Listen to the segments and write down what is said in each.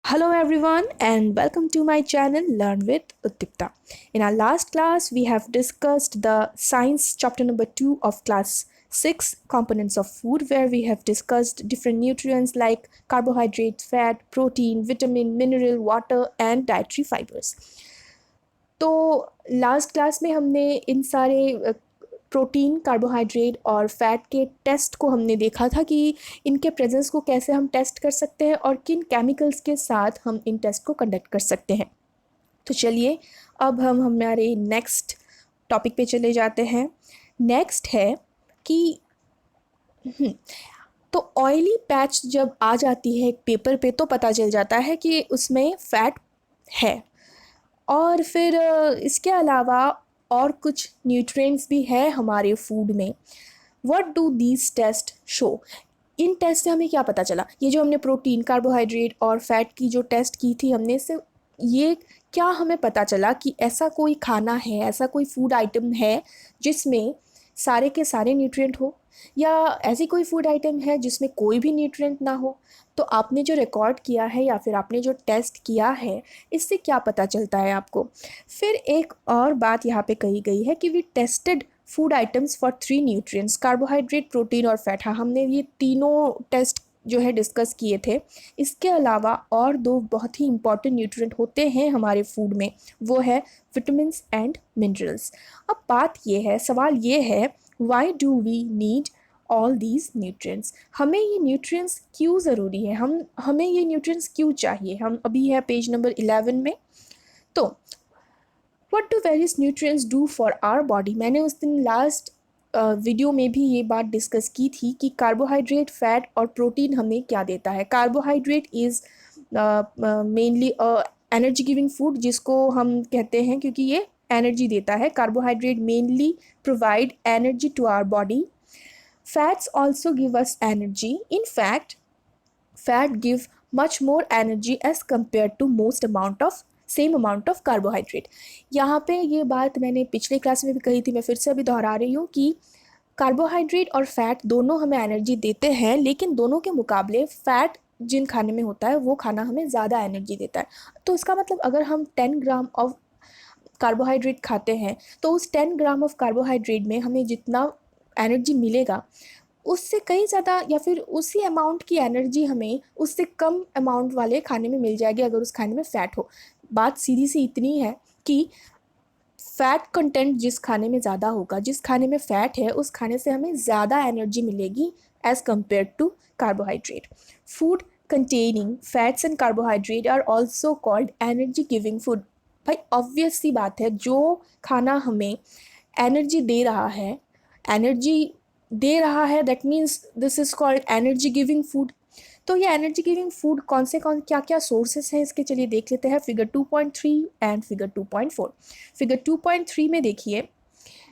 Hello everyone and welcome to my channel Learn with Uttipta. In our last class we have discussed the science chapter number 2 of class 6 components of food, where we have discussed different nutrients like carbohydrate, fat, protein, vitamin, mineral, water and dietary fibers. तो last class में हमने इन सारे protein, carbohydrate और fat के test को हमने देखा था कि इनके प्रेजेंस को कैसे हम टेस्ट कर सकते हैं और किन केमिकल्स के साथ हम इन टेस्ट को कंडक्ट कर सकते हैं। तो चलिए अब हम हमारे नेक्स्ट टॉपिक पे चले जाते हैं। नेक्स्ट है कि तो ऑयली पैच जब आ जाती है एक पेपर पे तो पता चल जाता है कि उसमें फ़ैट है। और फिर इसके अलावा और कुछ न्यूट्रिएंट्स भी है हमारे फूड में। What do these test show? इन टेस्ट से हमें क्या पता चला? ये जो हमने प्रोटीन, कार्बोहाइड्रेट और फैट की जो टेस्ट की थी हमने, से ये क्या हमें पता चला कि ऐसा कोई खाना है, ऐसा कोई फूड आइटम है जिसमें सारे के सारे न्यूट्रिएंट हो, या ऐसी कोई फूड आइटम है जिसमें कोई भी न्यूट्रिएंट ना हो। तो आपने जो रिकॉर्ड किया है या फिर आपने जो टेस्ट किया है, इससे क्या पता चलता है आपको? फिर एक और बात यहाँ पे कही गई है कि we tested food items for 3 nutrients, carbohydrate, protein और फैट। हाँ, हमने ये तीनों टेस्ट जो है डिस्कस किए थे। इसके अलावा और 2 बहुत ही इंपॉर्टेंट न्यूट्रिएंट होते हैं हमारे फूड में, वो है विटामिन्स एंड मिनरल्स। अब बात ये है, सवाल ये है, why do we need all these nutrients? हमें ये न्यूट्रिएंट्स क्यों ज़रूरी है, हमें ये न्यूट्रिएंट्स क्यों चाहिए? हम अभी है पेज नंबर 11 में। तो what do various nutrients do for our body? मैंने उस दिन लास्ट वीडियो में भी ये बात डिस्कस की थी कि कार्बोहाइड्रेट, फैट और प्रोटीन हमें क्या देता है। Carbohydrate is mainly energy giving food, जिसको हम कहते हैं क्योंकि ये एनर्जी देता है। Carbohydrate mainly provide energy to our body. Fats also give us energy. In fact, fat give much more energy as compared to most amount of same amount of carbohydrate. यहाँ पे ये बात मैंने पिछले क्लास में भी कही थी, मैं फिर से अभी दोहरा रही हूँ कि कार्बोहाइड्रेट और फैट दोनों हमें एनर्जी देते हैं, लेकिन दोनों के मुकाबले फैट जिन खाने में होता है वो खाना हमें ज़्यादा एनर्जी देता है। तो इसका मतलब अगर हम 10 ग्राम ऑफ कार्बोहाइड्रेट खाते हैं तो उस 10 ग्राम ऑफ कार्बोहाइड्रेट में हमें जितना एनर्जी मिलेगा उससे कहीं ज़्यादा या फिर उसी अमाउंट की एनर्जी हमें उससे कम अमाउंट वाले खाने में मिल जाएगी अगर उस खाने में फ़ैट हो। बात सीधी सी इतनी है कि फ़ैट कंटेंट जिस खाने में ज़्यादा होगा, जिस खाने में फ़ैट है, उस खाने से हमें ज़्यादा एनर्जी मिलेगी as compare to carbohydrate. Food containing fats and carbohydrate are also called energy giving food. भाई ऑब्वियस सी बात है, जो खाना हमें एनर्जी दे रहा है that means this is called energy giving food. तो ये एनर्जी गिविंग फूड कौन क्या क्या सोर्सेस हैं इसके, चलिए देख लेते हैं। Figure 2.3 and figure 2.4। फिगर 2.3 में देखिए,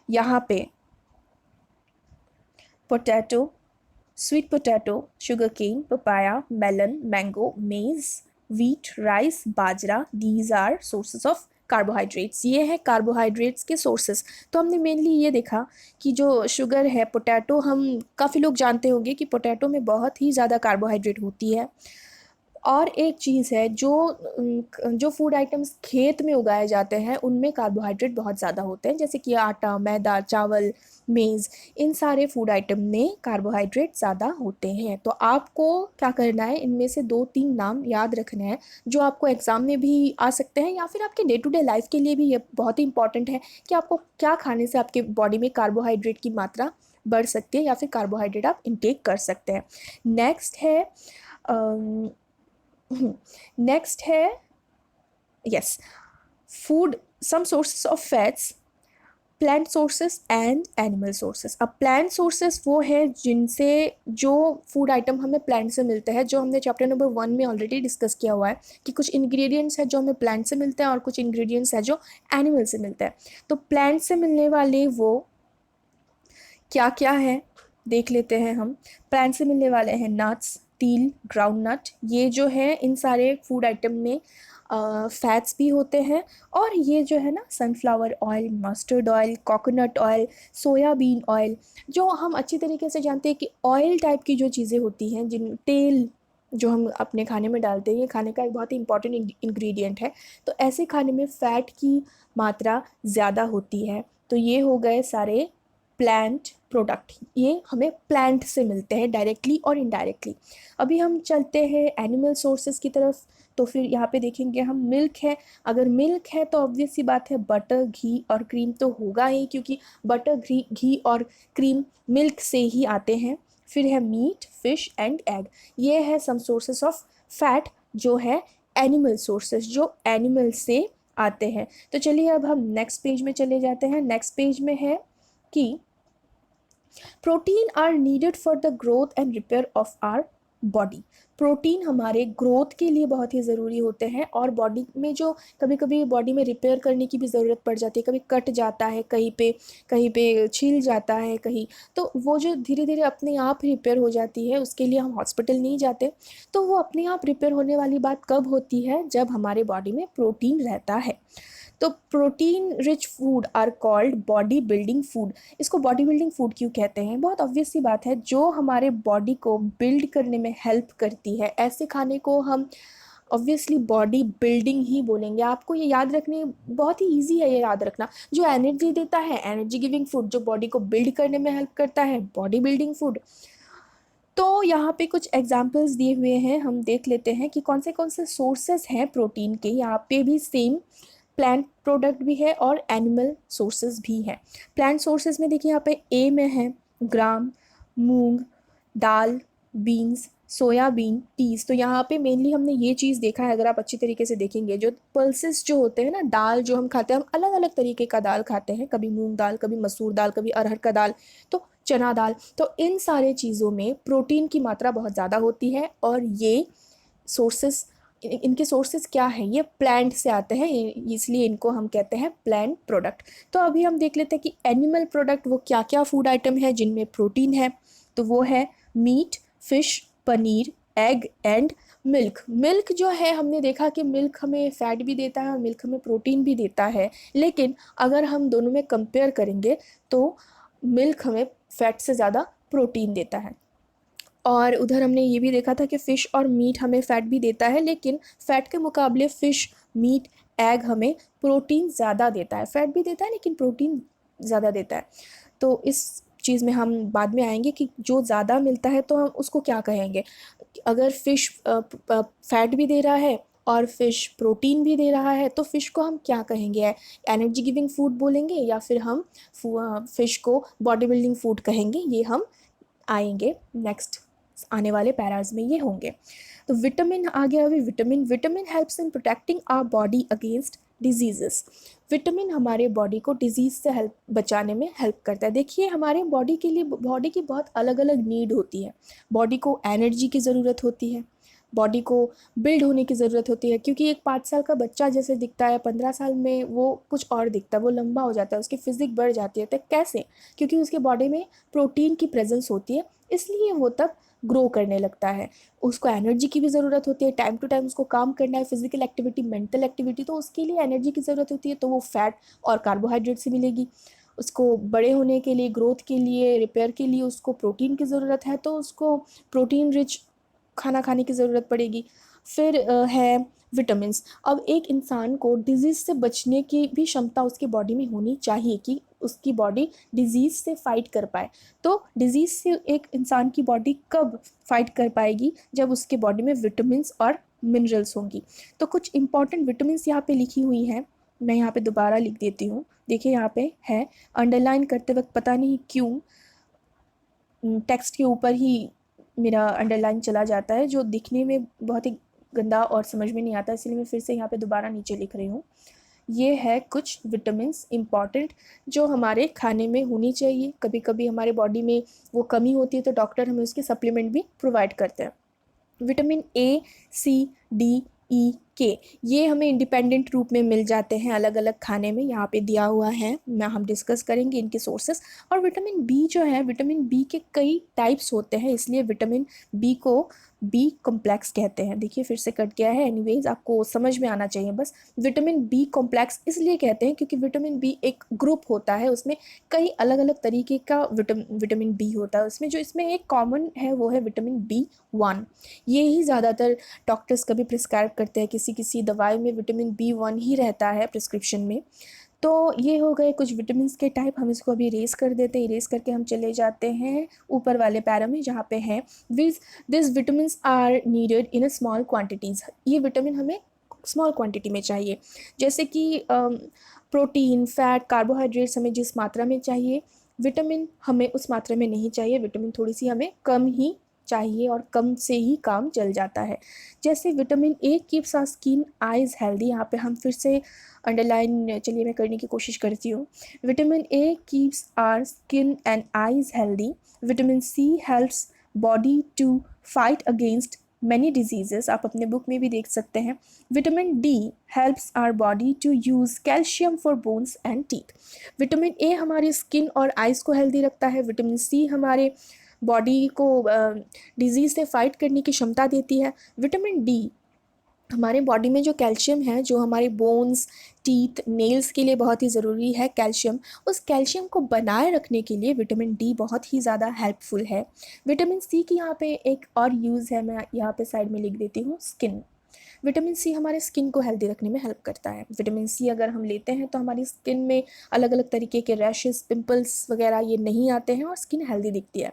यहाँ पे potato, sweet potato, sugar cane, papaya, melon, mango, maize, wheat, rice, bajra, these are sources of carbohydrates. ये हैं कार्बोहाइड्रेट्स के सोर्सेस। तो हमने मेनली ये देखा कि जो शुगर है, पोटैटो, हम काफ़ी लोग जानते होंगे कि पोटैटो में बहुत ही ज़्यादा कार्बोहाइड्रेट होती है। और एक चीज़ है, जो फूड आइटम्स खेत में उगाए जाते हैं उनमें कार्बोहाइड्रेट बहुत ज़्यादा होते हैं, जैसे कि आटा, मैदा, चावल, मेज़, इन सारे फूड आइटम में कार्बोहाइड्रेट ज़्यादा होते हैं। तो आपको क्या करना है, इनमें से 2-3 नाम याद रखने हैं जो आपको एग्ज़ाम में भी आ सकते हैं या फिर आपके डे टू डे लाइफ के लिए भी ये बहुत ही इंपॉर्टेंट है कि आपको क्या खाने से आपके बॉडी में कार्बोहाइड्रेट की मात्रा बढ़ सकती है या फिर कार्बोहाइड्रेट आप इनटेक कर सकते हैं। नेक्स्ट है नेक्स्ट है yes, food, some sources of fats, plant sources and animal sources. अब प्लांट सोर्सेस वो है जिनसे जो फूड आइटम हमें प्लांट से मिलते हैं, जो हमने चैप्टर नंबर 1 में ऑलरेडी डिस्कस किया हुआ है कि कुछ इंग्रेडिएंट्स हैं जो हमें प्लांट से मिलते हैं और कुछ इंग्रेडिएंट्स हैं जो एनिमल से मिलते हैं। तो प्लांट से मिलने वाले वो क्या क्या है देख लेते हैं हम। प्लांट से मिलने वाले हैं नट्स, तिल, ग्राउंड नट। ये जो है इन सारे फूड आइटम में फैट्स भी होते हैं। और ये जो है ना, sunflower oil, mustard oil, coconut oil, soybean oil, जो हम अच्छी तरीके से जानते हैं कि ऑयल टाइप की जो चीज़ें होती हैं, जिन तेल जो हम अपने खाने में डालते हैं, ये खाने का एक बहुत ही इंपॉर्टेंट इंग्रेडिएंट है। तो ऐसे खाने में फ़ैट की मात्रा ज़्यादा होती है। तो ये हो गए सारे प्लांट प्रोडक्ट, ये हमें प्लांट से मिलते हैं डायरेक्टली और इनडायरेक्टली। अभी हम चलते हैं एनिमल सोर्सेज की तरफ। तो फिर यहाँ पे देखेंगे हम मिल्क है। अगर मिल्क है तो ऑब्वियस सी बात है बटर, घी और क्रीम तो होगा ही, क्योंकि बटर, घी और क्रीम मिल्क से ही आते हैं। फिर है मीट, फिश एंड एग। ये है सम सोर्सेस ऑफ फैट जो है एनिमल सोर्सेस, जो एनिमल से आते हैं। तो चलिए अब हम नेक्स्ट पेज में चले जाते हैं। नेक्स्ट पेज में है कि protein are needed for the growth and repair of our body. Protein हमारे ग्रोथ के लिए बहुत ही ज़रूरी होते हैं, और बॉडी में जो कभी कभी बॉडी में रिपेयर करने की भी ज़रूरत पड़ जाती है, कभी कट जाता है, कहीं पे छिल जाता है कहीं, तो वो जो धीरे धीरे अपने आप रिपेयर हो जाती है, उसके लिए हम हॉस्पिटल नहीं जाते। तो वो अपने आप रिपेयर होने वाली बात कब होती है? जब हमारे बॉडी में प्रोटीन रहता है। तो protein rich food are called body building food. इसको बॉडी बिल्डिंग फूड क्यों कहते हैं? बहुत ऑब्वियस सी बात है, जो हमारे बॉडी को बिल्ड करने में हेल्प करती है, ऐसे खाने को हम ऑब्वियसली बॉडी बिल्डिंग ही बोलेंगे। आपको ये याद रखने, बहुत ही ईजी है ये याद रखना। जो एनर्जी देता है, एनर्जी गिविंग फूड, जो बॉडी को बिल्ड करने में हेल्प करता है, बॉडी बिल्डिंग फूड। तो यहाँ पे कुछ एग्जांपल्स दिए हुए हैं, हम देख लेते हैं कि कौन से सोर्सेस हैं प्रोटीन के। यहाँ पे भी सेम प्लांट प्रोडक्ट भी है और एनिमल सोर्सेज भी हैं। प्लांट सोर्सेज में देखिए यहाँ पे ए में है ग्राम, मूंग, दाल, बीन्स, सोयाबीन, पीस। तो यहाँ पे मेनली हमने ये चीज़ देखा है, अगर आप अच्छी तरीके से देखेंगे, जो पल्सेस जो होते हैं ना, दाल जो हम खाते हैं, हम अलग अलग तरीके का दाल खाते हैं, कभी मूंग दाल, कभी मसूर दाल, कभी अरहर का दाल, तो चना दाल। तो इन सारे चीज़ों में प्रोटीन की मात्रा बहुत ज़्यादा होती है, और ये सोर्सेस, इनके सोर्सेज क्या हैं? ये प्लांट से आते हैं, इसलिए इनको हम कहते हैं प्लांट प्रोडक्ट। तो अभी हम देख लेते हैं कि एनिमल प्रोडक्ट वो क्या क्या फूड आइटम है जिनमें प्रोटीन है। तो वो है meat, fish, paneer, egg and milk. Milk जो है, हमने देखा कि मिल्क हमें फ़ैट भी देता है और मिल्क हमें प्रोटीन भी देता है, लेकिन अगर हम दोनों में कंपेयर करेंगे तो मिल्क हमें फ़ैट से ज़्यादा प्रोटीन देता है। और उधर हमने ये भी देखा था कि फ़िश और मीट हमें फ़ैट भी देता है, लेकिन फ़ैट के मुकाबले फ़िश, मीट, एग हमें प्रोटीन ज़्यादा देता है। फ़ैट भी देता है लेकिन प्रोटीन ज़्यादा देता है। तो इस चीज़ में हम बाद में आएंगे कि जो ज़्यादा मिलता है तो हम उसको क्या कहेंगे। अगर फ़िश फ़ैट भी दे रहा है और फ़िश प्रोटीन भी दे रहा है, तो फ़िश को हम क्या कहेंगे? एनर्जी गिविंग फूड बोलेंगे, या फिर हम फ़िश को बॉडी बिल्डिंग फूड कहेंगे? ये हम आएंगे नेक्स्ट आने वाले पैराज में, ये होंगे। तो विटामिन आ गया। अभी vitamin helps in protecting our body against diseases. Vitamin हमारे बॉडी को डिजीज़ से हेल्प बचाने में हेल्प करता है। देखिए, हमारे बॉडी के लिए, बॉडी की बहुत अलग अलग नीड होती है। बॉडी को एनर्जी की ज़रूरत होती है, बॉडी को बिल्ड होने की ज़रूरत होती है, क्योंकि एक 5 साल का बच्चा जैसे दिखता है, 15 साल में वो कुछ और दिखता है, वो लंबा हो जाता है, उसकी फिजिक बढ़ जाती है। तो कैसे? क्योंकि उसके बॉडी में प्रोटीन की प्रेजेंस होती है, इसलिए वो तब ग्रो करने लगता है। उसको एनर्जी की भी ज़रूरत होती है, टाइम टू टाइम उसको काम करना है, फिजिकल एक्टिविटी, मेंटल एक्टिविटी, तो उसके लिए एनर्जी की ज़रूरत होती है। तो वो फैट और कार्बोहाइड्रेट से मिलेगी। उसको बड़े होने के लिए, ग्रोथ के लिए, रिपेयर के लिए उसको प्रोटीन की ज़रूरत है, तो उसको प्रोटीन रिच खाना खाने की ज़रूरत पड़ेगी। फिर है विटामिन्स। अब एक इंसान को डिजीज़ से बचने की भी क्षमता उसकी बॉडी में होनी चाहिए, कि उसकी बॉडी डिजीज़ से फाइट कर पाए। तो डिजीज़ से एक इंसान की बॉडी कब फाइट कर पाएगी? जब उसके बॉडी में विटामिन्स और मिनरल्स होंगी। तो कुछ इंपॉर्टेंट विटामिन्स यहाँ पे लिखी हुई हैं, मैं यहाँ पे दोबारा लिख देती हूँ। देखिए यहाँ पे है, अंडरलाइन करते वक्त पता नहीं क्यों टेक्स्ट के ऊपर ही मेरा अंडरलाइन चला जाता है, जो दिखने में बहुत ही गंदा और समझ में नहीं आता, इसलिए मैं फिर से यहाँ पे दोबारा नीचे लिख रही हूँ। ये है कुछ विटामिन्स इम्पॉर्टेंट जो हमारे खाने में होनी चाहिए। कभी कभी हमारे बॉडी में वो कमी होती है तो डॉक्टर हमें उसके सप्लीमेंट भी प्रोवाइड करते हैं। विटामिन ए, सी, डी, ई, के ये हमें इंडिपेंडेंट रूप में मिल जाते हैं अलग अलग खाने में, यहाँ पे दिया हुआ है, मैं हम डिस्कस करेंगे इनके सोर्सेस। और विटामिन बी जो है, विटामिन बी के कई टाइप्स होते हैं, इसलिए विटामिन बी को बी कॉम्प्लेक्स कहते हैं। देखिए फिर से कट गया है, एनीवेज आपको समझ में आना चाहिए बस। विटामिन बी कॉम्प्लेक्स इसलिए कहते हैं क्योंकि विटामिन बी एक ग्रुप होता है, उसमें कई अलग अलग तरीके का विटामिन बी होता है उसमें। जो इसमें एक कॉमन है वो है विटामिन B1। ये ही ज़्यादातर डॉक्टर्स कभी प्रिस्क्राइब करते हैं, किसी किसी दवाई में विटामिन B1 ही रहता है प्रिस्क्रिप्शन में। तो ये हो गए कुछ विटामिन के टाइप, हम इसको अभी इरेज कर देते हैं। इरेज करके हम चले जाते हैं ऊपर वाले पैरा में जहाँ पे है this vitamin are needed in a small quantities. ये विटामिन हमें स्मॉल क्वांटिटी में चाहिए, जैसे कि प्रोटीन, फैट, कार्बोहाइड्रेट्स हमें जिस मात्रा में चाहिए, विटामिन हमें उस मात्रा में नहीं चाहिए। विटामिन थोड़ी सी हमें कम ही चाहिए और कम से ही काम चल जाता है। जैसे vitamin A keeps our skin eyes healthy, यहाँ पे हम फिर से अंडरलाइन चलिए मैं करने की कोशिश करती हूँ। Vitamin A keeps our skin and eyes healthy. Vitamin C helps body to fight against many diseases, आप अपने बुक में भी देख सकते हैं। Vitamin D helps our body to use calcium for bones and teeth. Vitamin A हमारी skin और eyes को हेल्दी रखता है। विटामिन सी हमारे बॉडी को डिजीज़ से फाइट करने की क्षमता देती है। विटामिन डी हमारे बॉडी में जो कैल्शियम है, जो हमारे बोन्स, टीथ, नेल्स के लिए बहुत ही ज़रूरी है कैल्शियम, उस कैल्शियम को बनाए रखने के लिए विटामिन डी बहुत ही ज़्यादा हेल्पफुल है। विटामिन सी की यहाँ पे एक और यूज़ है, मैं यहाँ पे साइड में लिख देती हूँ, स्किन। विटामिन सी हमारे स्किन को हेल्दी रखने में हेल्प करता है। विटामिन सी अगर हम लेते हैं तो हमारी स्किन में अलग अलग तरीके के रैशेस, पिंपल्स वगैरह ये नहीं आते हैं और स्किन हेल्दी दिखती है।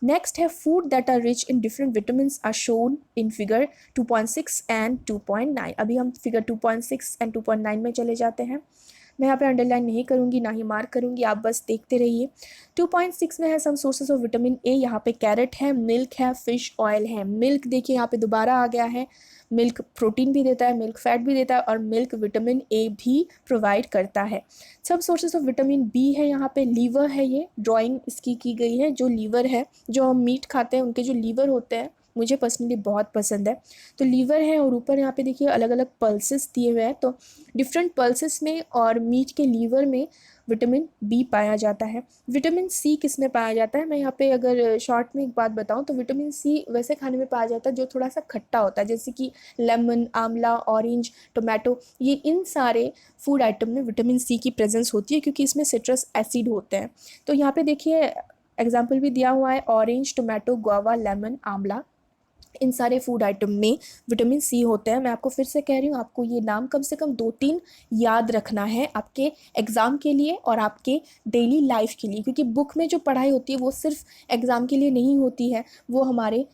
नेक्स्ट है food that are rich in different vitamins are shown in figure 2.6 and 2.9। अभी हम फिगर 2.6 एंड 2.9 में चले जाते हैं। मैं यहाँ पे अंडरलाइन नहीं करूँगी, ना ही मार्क करूँगी, आप बस देखते रहिए। 2.6 में है some sources of vitamin A, यहाँ पे कैरेट है, मिल्क है, फिश ऑयल है। मिल्क देखिए यहाँ पे दोबारा आ गया है, मिल्क प्रोटीन भी देता है, मिल्क फैट भी देता है और मिल्क विटामिन ए भी प्रोवाइड करता है। सब सोर्सेज ऑफ विटामिन बी है, यहाँ पे लीवर है, ये ड्राइंग इसकी की गई है। जो लीवर है, जो हम मीट खाते हैं उनके जो लीवर होते हैं, मुझे पर्सनली बहुत पसंद है। तो लीवर है और ऊपर यहाँ पे देखिए अलग अलग पल्सेस दिए हुए हैं, तो डिफरेंट पल्सेस में और मीट के लीवर में विटामिन बी पाया जाता है। विटामिन सी किस में पाया जाता है, मैं यहाँ पे अगर शॉर्ट में एक बात बताऊँ तो विटामिन सी वैसे खाने में पाया जाता है जो थोड़ा सा खट्टा होता है, जैसे कि लेमन, आंवला, ऑरेंज, टोमेटो, ये इन सारे फूड आइटम में विटामिन सी की प्रेजेंस होती है क्योंकि इसमें सिट्रस एसिड होते हैं। तो यहाँ पे देखिए एग्जाम्पल भी दिया हुआ है, ऑरेंज, टोमेटो, गुआवा, लेमन, आंवला, इन सारे फूड आइटम में विटामिन सी होते हैं। मैं आपको फिर से कह रही हूँ, आपको ये नाम कम से कम 2-3 याद रखना है आपके एग्ज़ाम के लिए और आपके डेली लाइफ के लिए, क्योंकि बुक में जो पढ़ाई होती है वो सिर्फ एग्ज़ाम के लिए नहीं होती है, वो हमारे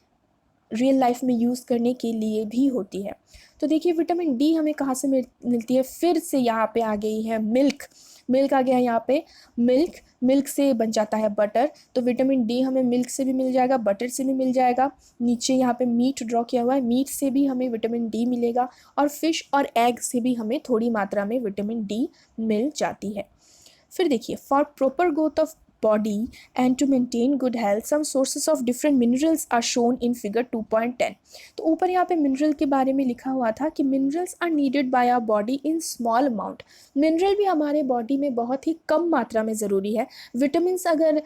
रियल लाइफ में यूज़ करने के लिए भी होती है। तो देखिए विटामिन डी हमें कहाँ से मिलती है, फिर से यहाँ पे आ गई है मिल्क। मिल्क आ गया है यहाँ पे, मिल्क से बन जाता है बटर, तो विटामिन डी हमें मिल्क से भी मिल जाएगा, बटर से भी मिल जाएगा। नीचे यहाँ पे मीट ड्रॉ किया हुआ है, मीट से भी हमें विटामिन डी मिलेगा और फिश और एग से भी हमें थोड़ी मात्रा में विटामिन डी मिल जाती है। फिर देखिए for proper growth of body and to maintain good health some sources of different minerals are shown in figure 2.10। तो ऊपर यहाँ पे मिनरल के बारे में लिखा हुआ था कि minerals are needed by our body in small amount. Mineral भी हमारे बॉडी में बहुत ही कम मात्रा में ज़रूरी है। विटामिन अगर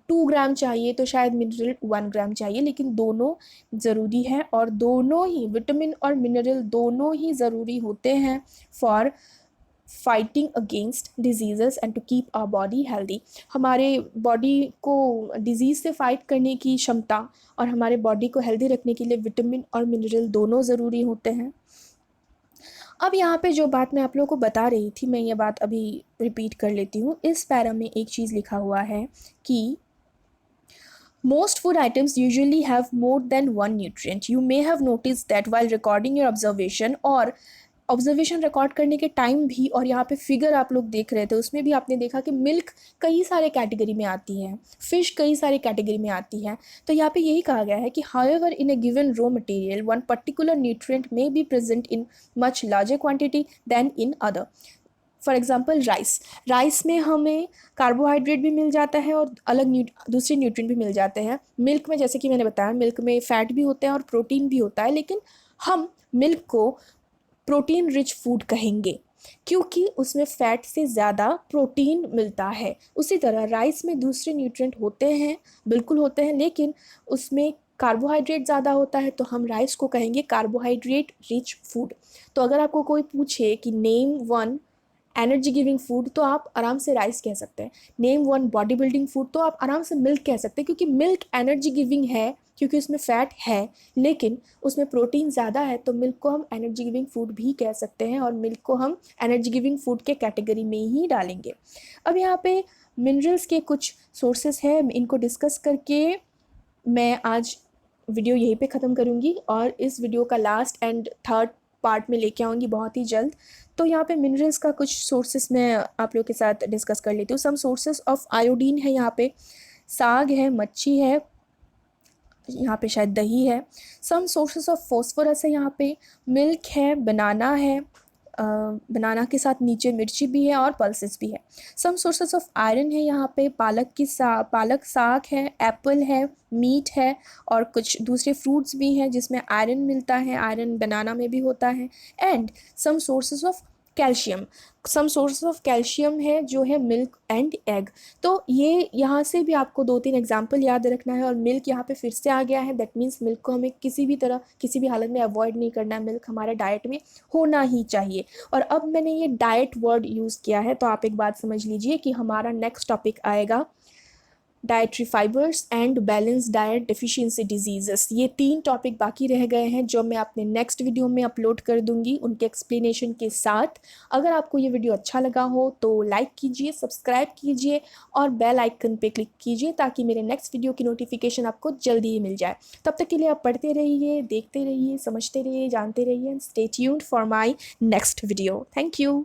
2 ग्राम चाहिए तो शायद मिनरल 1 ग्राम चाहिए, लेकिन दोनों ज़रूरी है और दोनों ही विटामिन और मिनरल दोनों ही ज़रूरी होते हैं for fighting against disease and to keep our body healthy. हमारे बॉडी को डिजीज़ से फाइट करने की क्षमता और हमारे बॉडी को हेल्दी रखने के लिए विटामिन और मिनरल दोनों ज़रूरी होते हैं। अब यहाँ पे जो बात मैं आप लोगों को बता रही थी, मैं ये बात अभी रिपीट कर लेती हूँ। इस पैरा में एक चीज़ लिखा हुआ है कि most food items usually have more than one nutrient. You may have noticed that while recording your observation, और ऑब्जर्वेशन रिकॉर्ड करने के टाइम भी और यहाँ पे फिगर आप लोग देख रहे थे उसमें भी आपने देखा कि मिल्क कई सारे कैटेगरी में आती है, फिश कई सारे कैटेगरी में आती है। तो यहाँ पे यही कहा गया है कि however in a given raw material one particular nutrient may be present in much larger quantity than in other. For example rice में हमें कार्बोहाइड्रेट भी मिल जाता है और अलग दूसरे न्यूट्रिएंट भी मिल जाते हैं। मिल्क में जैसे कि मैंने बताया, मिल्क में फ़ैट भी होता है और प्रोटीन भी होता है, लेकिन हम मिल्क को प्रोटीन रिच फूड कहेंगे, क्योंकि उसमें फ़ैट से ज़्यादा प्रोटीन मिलता है। उसी तरह राइस में दूसरे न्यूट्रिएंट होते हैं, बिल्कुल होते हैं, लेकिन उसमें कार्बोहाइड्रेट ज़्यादा होता है, तो हम राइस को कहेंगे कार्बोहाइड्रेट रिच फूड। तो अगर आपको कोई पूछे कि name one energy giving food, तो आप आराम से राइस कह सकते हैं। Name one body building food, तो आप आराम से मिल्क कह सकते हैं, क्योंकि मिल्क एनर्जी गिविंग है, क्योंकि उसमें फ़ैट है, लेकिन उसमें प्रोटीन ज़्यादा है, तो मिल्क को हम एनर्जी गिविंग फूड भी कह सकते हैं, और मिल्क को हम एनर्जी गिविंग फूड के कैटेगरी में ही डालेंगे। अब यहाँ पे मिनरल्स के कुछ सोर्सेस हैं, इनको डिस्कस करके मैं आज वीडियो यहीं पे ख़त्म करूँगी, और इस वीडियो का लास्ट एंड थर्ड पार्ट में लेके आऊँगी बहुत ही जल्द। तो यहाँ पे मिनरल्स का कुछ सोर्सेस मैं आप लोग के साथ डिस्कस कर लेती हूँ। सम सोर्सेस ऑफ आयोडीन है, यहाँ पे साग है, मच्छी है, यहाँ पे शायद दही है। सम सोर्सेस ऑफ फॉस्फोरस है, यहाँ पे मिल्क है, बनाना है, बनाना के साथ नीचे मिर्ची भी है और पल्सेस भी है। सम सोर्सेस ऑफ आयरन है, यहाँ पे पालक साग है, एप्पल है, मीट है, और कुछ दूसरे फ्रूट्स भी हैं जिसमें आयरन मिलता है, आयरन बनाना में भी होता है। And some sources of calcium है, जो है मिल्क एंड एग। तो ये यहाँ से भी आपको 2-3 एग्जाम्पल याद रखना है। और मिल्क यहाँ पे फिर से आ गया है, दैट मीन्स मिल्क को हमें किसी भी तरह किसी भी हालत में अवॉइड नहीं करना है, मिल्क हमारे डाइट में होना ही चाहिए। और अब मैंने ये डाइट वर्ड यूज़ किया है, तो आप एक बात समझ लीजिए कि हमारा नेक्स्ट टॉपिक आएगा dietary fibres and balance diet deficiency diseases. ये 3 टॉपिक बाकी रह गए हैं, जो मैं अपने नेक्स्ट वीडियो में अपलोड कर दूंगी उनके एक्सप्लेनेशन के साथ। अगर आपको ये वीडियो अच्छा लगा हो तो लाइक कीजिए, सब्सक्राइब कीजिए और बेल आइकन पे क्लिक कीजिए, ताकि मेरे नेक्स्ट वीडियो की नोटिफिकेशन आपको जल्दी ही मिल जाए। तब तक के लिए आप पढ़ते रहिए, देखते रहिए, समझते रहिए, जानते रहिए। Stay tuned for my next video. Thank you.